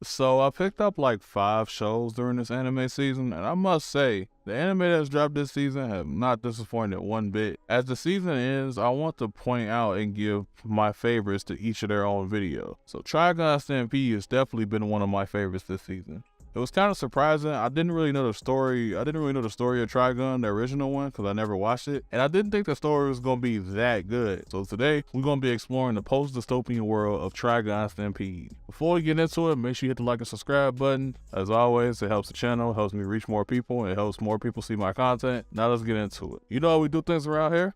So I picked up like 5 shows during this anime season, and I must say, the anime that's dropped this season have not disappointed one bit. As the season ends, I want to point out and give my favorites to each of their own video. So Trigun Stampede has definitely been one of my favorites this season. It was kind of surprising. I didn't really know the story. I didn't really know the story of Trigun, the original one, because I never watched it. And I didn't think the story was going to be that good. So today, we're going to be exploring the post-dystopian world of Trigun Stampede. Before we get into it, make sure you hit the like and subscribe button. As always, it helps the channel, helps me reach more people, and it helps more people see my content. Now let's get into it. You know how we do things around here?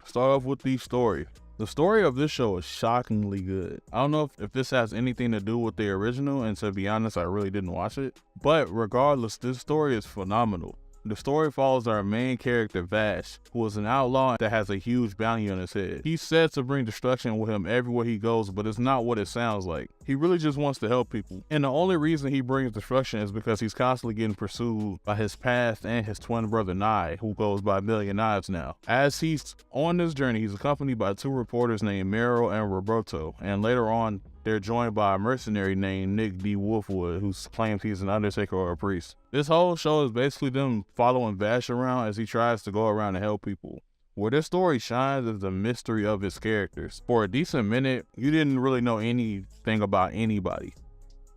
Start off with the story. The story of this show is shockingly good. I don't know if this has anything to do with the original, and to be honest, I really didn't watch it. But regardless, this story is phenomenal. The story follows our main character, Vash, who is an outlaw that has a huge bounty on his head. He's said to bring destruction with him everywhere he goes, but it's not what it sounds like. He really just wants to help people. And the only reason he brings destruction is because he's constantly getting pursued by his past and his twin brother, 𝐼, who goes by Million Knives now. As he's on this journey, he's accompanied by 2 reporters named Meryl and Roberto, and later on, they're joined by a mercenary named Nick D. Wolfwood, who claims he's an undertaker or a priest. This whole show is basically them following Vash around as he tries to go around and help people. Where this story shines is the mystery of his characters. For a decent minute, you didn't really know anything about anybody,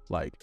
like,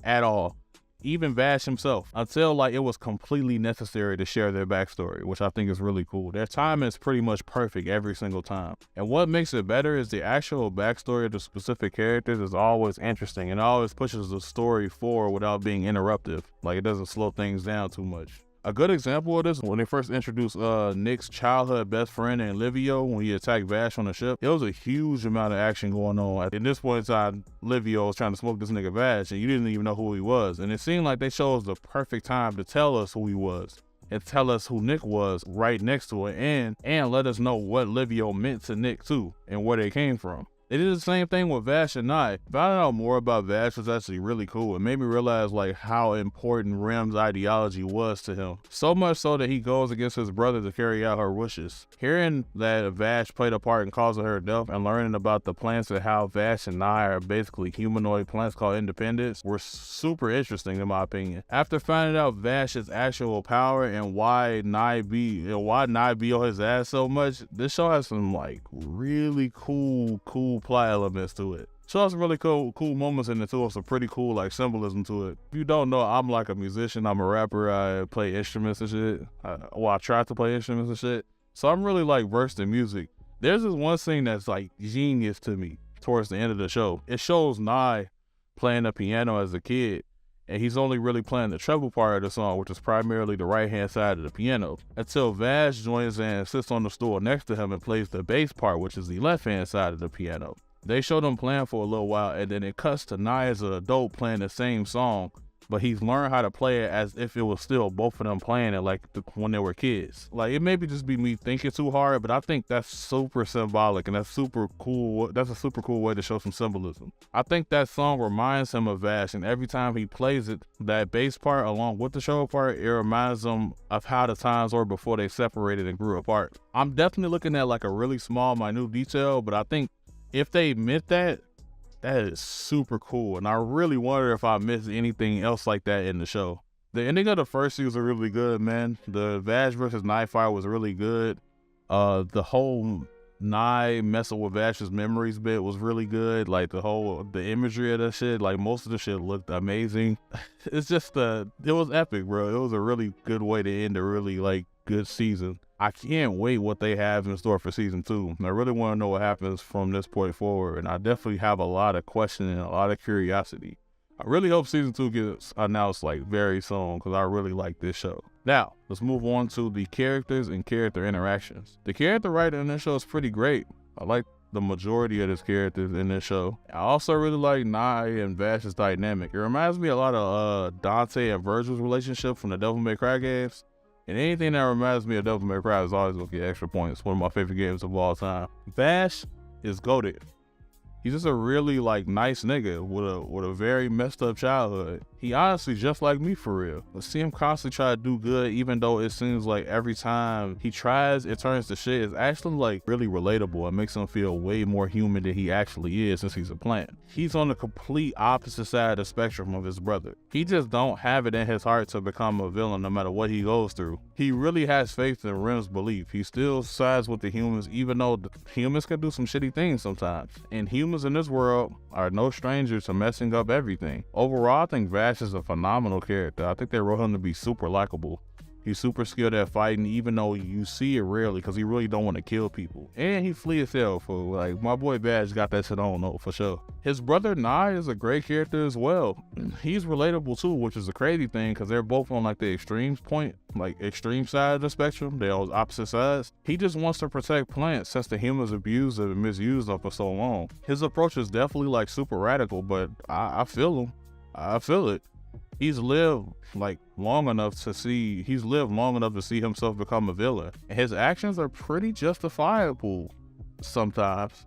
at all. Even Vash himself, until like it was completely necessary to share their backstory, which I think is really cool. Their timing is pretty much perfect every single time. And what makes it better is the actual backstory of the specific characters is always interesting and always pushes the story forward without being interruptive. Like, it doesn't slow things down too much. A good example of this, when they first introduced Nick's childhood best friend and Livio when he attacked Vash on the ship, there was a huge amount of action going on. At this point in time, Livio was trying to smoke this nigga Vash, and you didn't even know who he was. And it seemed like they chose the perfect time to tell us who he was and tell us who Nick was right next to it, and let us know what Livio meant to Nick too and where they came from. They did the same thing with Vash and 𝐼. Finding out more about Vash was actually really cool. It made me realize like how important 𝐸's ideology was to him. So much so that he goes against his brother to carry out her wishes. Hearing that Vash played a part in causing her death and learning about the plants and how Vash and 𝐼 are basically humanoid plants called independents were super interesting in my opinion. After finding out Vash's actual power and why 𝐼 beat on his ass so much, this show has some like really cool plot elements to it. So has some really cool moments in it too, some pretty cool like symbolism to it. If you don't know, I'm like a musician, I'm a rapper, I play instruments and shit. I try to play instruments and shit. So I'm really like versed in music. There's this one scene that's like genius to me towards the end of the show. It shows 𝐼 playing the piano as a kid, and he's only really playing the treble part of the song, which is primarily the right-hand side of the piano, until Vash joins and sits on the stool next to him and plays the bass part, which is the left-hand side of the piano. They show them playing for a little while, and then it cuts to 𝐼 as an adult playing the same song, but he's learned how to play it as if it was still both of them playing it like when they were kids. Like, it maybe just be me thinking too hard, but I think that's super symbolic and that's super cool. That's a super cool way to show some symbolism. I think that song reminds him of Vash, and every time he plays it, that bass part along with the show part, it reminds him of how the times were before they separated and grew apart. I'm definitely looking at like a really small, minute detail, but I think if they meant that, that is super cool, and I really wonder if I missed anything else like that in the show. The ending of the first season was really good, man. The Vash versus 𝐼 fight was really good. The whole 𝐼 messing with Vash's memories bit was really good. Like the imagery of that shit, like most of the shit looked amazing. It's just it was epic, bro. It was a really good way to end a really like good season. I can't wait what they have in store for season 2. I really want to know what happens from this point forward, and I definitely have a lot of questioning and a lot of curiosity. I really hope season 2 gets announced like very soon, because I really like this show. Now, let's move on to the characters and character interactions. The character writing in this show is pretty great. I like the majority of his characters in this show. I also really like 𝐼 and Vash's dynamic. It reminds me a lot of Dante and Virgil's relationship from the Devil May Cry games. And anything that reminds me of Devil May Cry is always gonna get extra points. One of my favorite games of all time. Vash is goated. He's just a really like nice nigga with a very messed up childhood. He honestly just like me for real. But see him constantly try to do good, even though it seems like every time he tries, it turns to shit. It's actually like really relatable. It makes him feel way more human than he actually is since he's a plant. He's on the complete opposite side of the spectrum of his brother. He just don't have it in his heart to become a villain no matter what he goes through. He really has faith in Rem's belief. He still sides with the humans, even though the humans can do some shitty things sometimes. And humans in this world are no strangers to messing up everything. Overall, I think Vash is a phenomenal character. I think they wrote him to be super likable. He's super skilled at fighting, even though you see it rarely because he really don't want to kill people. And he flee as hell, fool. Like, my boy Vash got that shit on, though, for sure. His brother Nye is a great character as well. He's relatable too, which is a crazy thing because they're both on like the extreme side of the spectrum. They're on opposite sides. He just wants to protect plants since the humans abused and misused them for so long. His approach is definitely like super radical, but I feel him. I feel it. He's lived long enough to see himself become a villain. And his actions are pretty justifiable sometimes.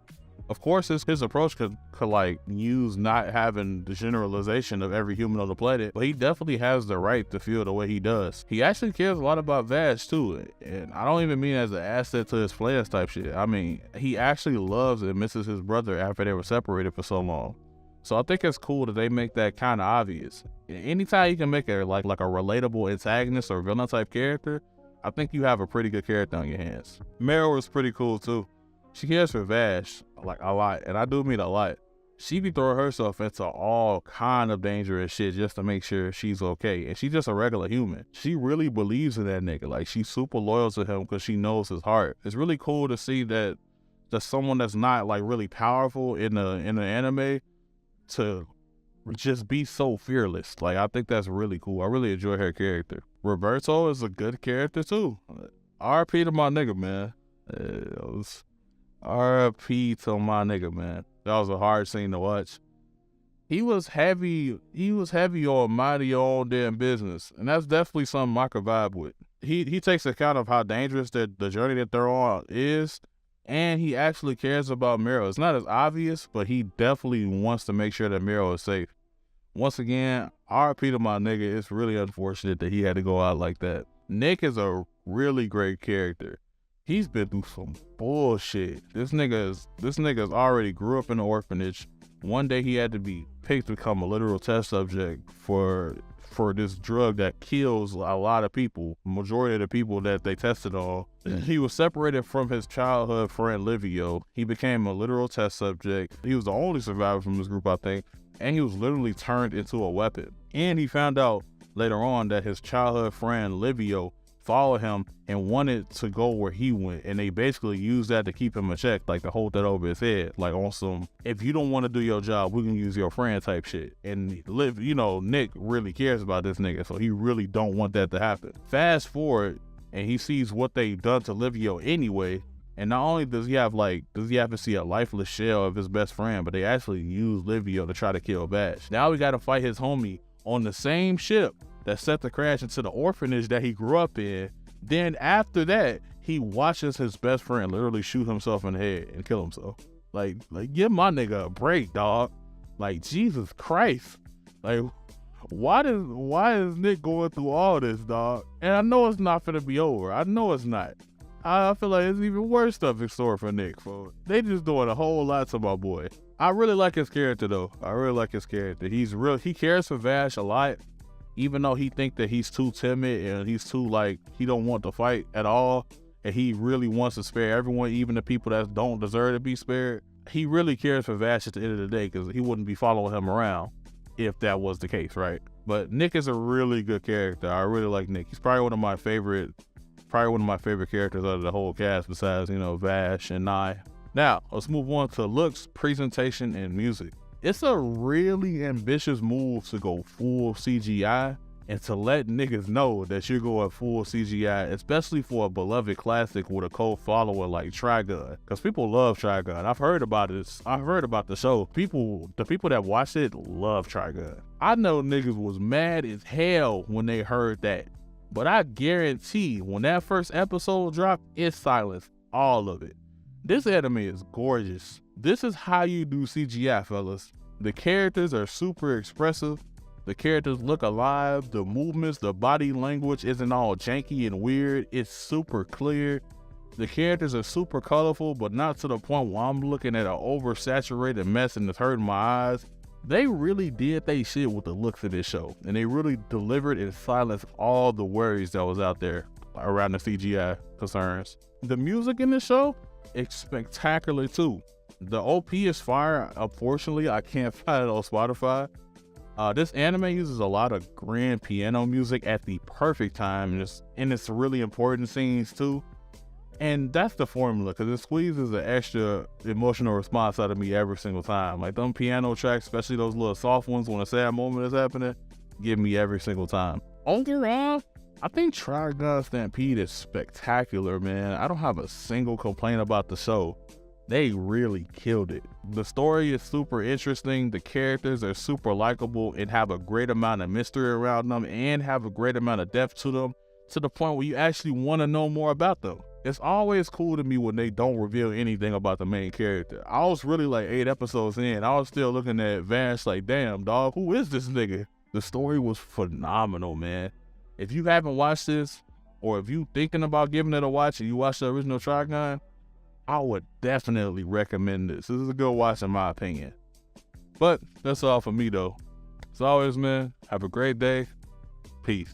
Of course, his approach could like use not having the generalization of every human on the planet, but he definitely has the right to feel the way he does. He actually cares a lot about Vash too, and I don't even mean as an asset to his plans type shit. I mean, he actually loves and misses his brother after they were separated for so long. So I think it's cool that they make that kind of obvious. Anytime you can make a like a relatable antagonist or villain type character, I think you have a pretty good character on your hands. Meryl is pretty cool too. She cares for Vash like a lot, and I do mean a lot. She be throwing herself into all kind of dangerous shit just to make sure she's okay, and she's just a regular human. She really believes in that nigga. Like, she's super loyal to him because she knows his heart. It's really cool to see that someone that's not like really powerful in the anime to just be so fearless. Like, I think that's really cool. I really enjoy her character. Roberto is a good character too. RP to my nigga, man. RP to my nigga, man. That was a hard scene to watch. He was heavy on mind your own damn business, and that's definitely something I could vibe with. He takes account of how dangerous the journey that they're on is, and he actually cares about Meryl. It's not as obvious, but he definitely wants to make sure that Meryl is safe. Once again, RP to my nigga. It's really unfortunate that he had to go out like that. Nick is a really great character. He's been through some bullshit. This nigga's already grew up in an orphanage. One day he had to be picked to become a literal test subject for this drug that kills a lot of people, majority of the people that they tested on. He was separated from his childhood friend Livio. He became a literal test subject. He was the only survivor from this group, I think, and he was literally turned into a weapon. And he found out later on that his childhood friend Livio followed him and wanted to go where he went, and they basically used that to keep him in check, like to hold that over his head, like on some, if you don't want to do your job, we can use your friend type shit. And Nick really cares about this nigga, so he really don't want that to happen. Fast forward, and he sees what they done to Livio anyway, and not only does he have to see a lifeless shell of his best friend, but they actually use Livio to try to kill Vash. Now we got to fight his homie on the same ship that set the crash into the orphanage that he grew up in. Then after that, he watches his best friend literally shoot himself in the head and kill himself. Like give my nigga a break, dog. Like, Jesus Christ. Like, why is Nick going through all this, dog? And I know it's not gonna be over. I know it's not. I feel like it's even worse stuff in store for Nick, folks. They just doing a whole lot to my boy. I really like his character though. I really like his character. He cares for Vash a lot. Even though he think that he's too timid and he's too he don't want to fight at all, and he really wants to spare everyone, even the people that don't deserve to be spared, he really cares for Vash at the end of the day, because he wouldn't be following him around if that was the case, right? But Nick is a really good character. I really like Nick. He's probably one of my favorite characters out of the whole cast, besides, Vash and Nye. Now, let's move on to looks, presentation, and music. It's a really ambitious move to go full CGI and to let niggas know that you're going full CGI, especially for a beloved classic with a cult following like Trigun, because people love Trigun. I've heard about this. I've heard about the show. The people that watch it love Trigun. I know niggas was mad as hell when they heard that, but I guarantee when that first episode dropped, it silenced all of it. This anime is gorgeous. This is how you do CGI, fellas. The characters are super expressive. The characters look alive. The movements, the body language isn't all janky and weird. It's super clear. The characters are super colorful, but not to the point where I'm looking at an oversaturated mess and it's hurting my eyes. They really did they shit with the looks of this show, and they really delivered and silenced all the worries that was out there around the CGI concerns. The music in this show is spectacular too. The OP is fire. Unfortunately, I can't find it on Spotify. This anime uses a lot of grand piano music at the perfect time, and it's really important scenes too. And that's the formula, because it squeezes an extra emotional response out of me every single time. Like them piano tracks, especially those little soft ones when a sad moment is happening, give me every single time. Overall, I think Trigun Stampede is spectacular, man. I don't have a single complaint about the show. They really killed it. The story is super interesting. The characters are super likable and have a great amount of mystery around them and have a great amount of depth to them, to the point where you actually want to know more about them. It's always cool to me when they don't reveal anything about the main character. I was really like 8 episodes in. I was still looking at Vash like, damn, dog, who is this nigga? The story was phenomenal, man. If you haven't watched this, or if you thinking about giving it a watch and you watch the original Trigun, I would definitely recommend this. This is a good watch in my opinion. But that's all for me though. As always, man, have a great day. Peace.